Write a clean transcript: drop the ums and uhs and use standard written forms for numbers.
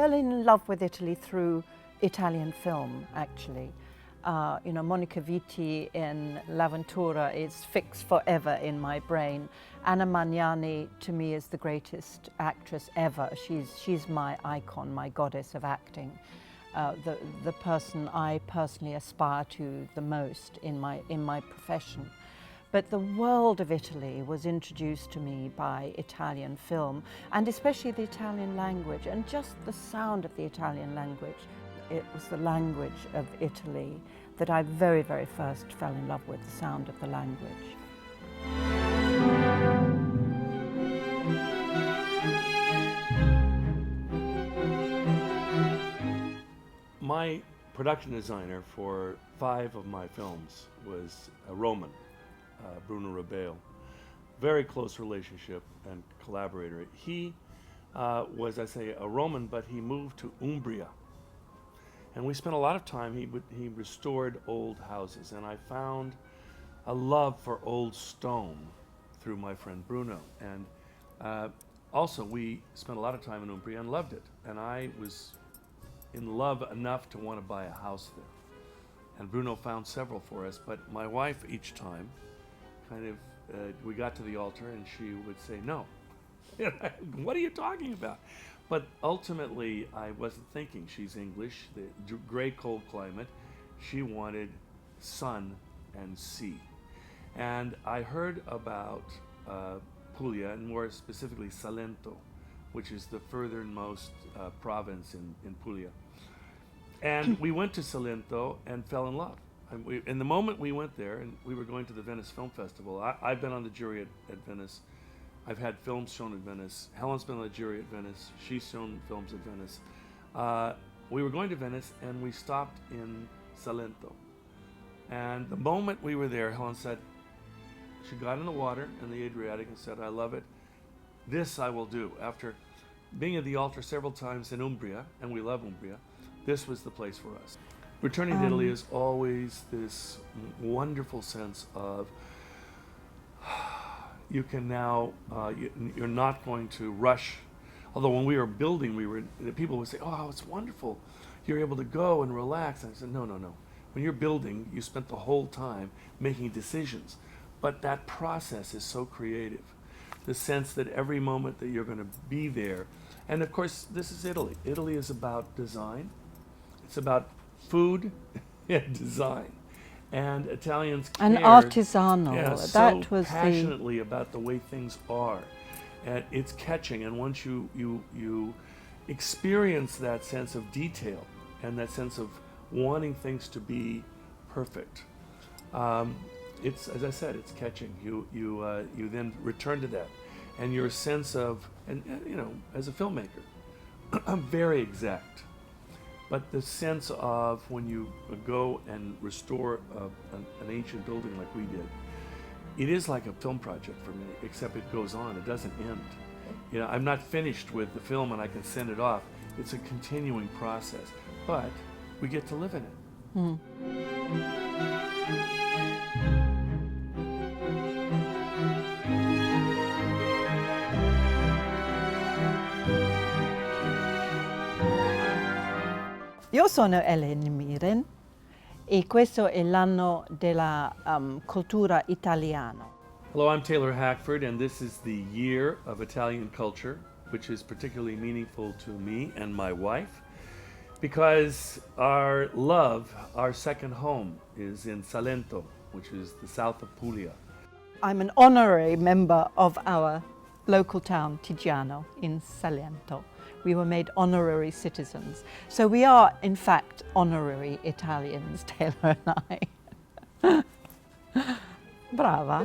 fell in love with Italy through Italian film, actually. You know, Monica Vitti in L'Avventura is fixed forever in my brain. Anna Magnani, to me, is the greatest actress ever. She's my icon, my goddess of acting. The person I personally aspire to the most in my profession. But the world of Italy was introduced to me by Italian film, and especially the Italian language, and just the sound of the Italian language. It was the language of Italy that I very, very first fell in love with, the sound of the language. My production designer for 5 of my films was a Roman, Bruno Rebale. Very close relationship and collaborator. He was, I say, a Roman, but he moved to Umbria. And we spent a lot of time, he restored old houses, and I found a love for old stone through my friend Bruno. And also we spent a lot of time in Umbria and loved it. And I was in love enough to want to buy a house there. And Bruno found several for us, but my wife each time kind of, we got to the altar and she would say, no. What are you talking about? But ultimately, I wasn't thinking. She's English, the gray, cold climate. She wanted sun and sea. And I heard about Puglia, and more specifically Salento, which is the furthernmost province in Puglia. And we went to Salento and fell in love. And in the moment we went there, and we were going to the Venice Film Festival, I've been on the jury at Venice. I've had films shown at Venice. Helen's been on the jury at Venice. She's shown films at Venice. We were going to Venice and we stopped in Salento. And the moment we were there, Helen said, she got in the water in the Adriatic and said, I love it. This I will do. After being at the altar several times in Umbria, and we love Umbria, this was the place for us. Returning to Italy is always this wonderful sense of you can now, you're not going to rush. Although when we were building, people would say, oh, it's wonderful. You're able to go and relax. And I said, no, no, no. When you're building, you spent the whole time making decisions. But that process is so creative. The sense that every moment that you're going to be there. And of course, this is Italy. Italy is about design. It's about food and design. And Italians cared, and artisanal. Yeah, that so was passionately about the way things are, and it's catching. And once you experience that sense of detail and that sense of wanting things to be perfect, it's, as I said, it's catching. You then return to that, and your sense of, and you know, as a filmmaker, I'm very exact. But the sense of when you go and restore an ancient building like we did, it is like a film project for me, except it goes on, it doesn't end. You know, I'm not finished with the film and I can send it off. It's a continuing process, but we get to live in it. Io sono Helen Mirren e questo è l'anno della cultura italiana. Hello, I'm Taylor Hackford, and this is the year of Italian culture, which is particularly meaningful to me and my wife, because our love, our second home, is in Salento, which is the south of Puglia. I'm an honorary member of our local town, Tigiano, in Salento. We were made honorary citizens. So we are, in fact, honorary Italians, Taylor and I. Brava.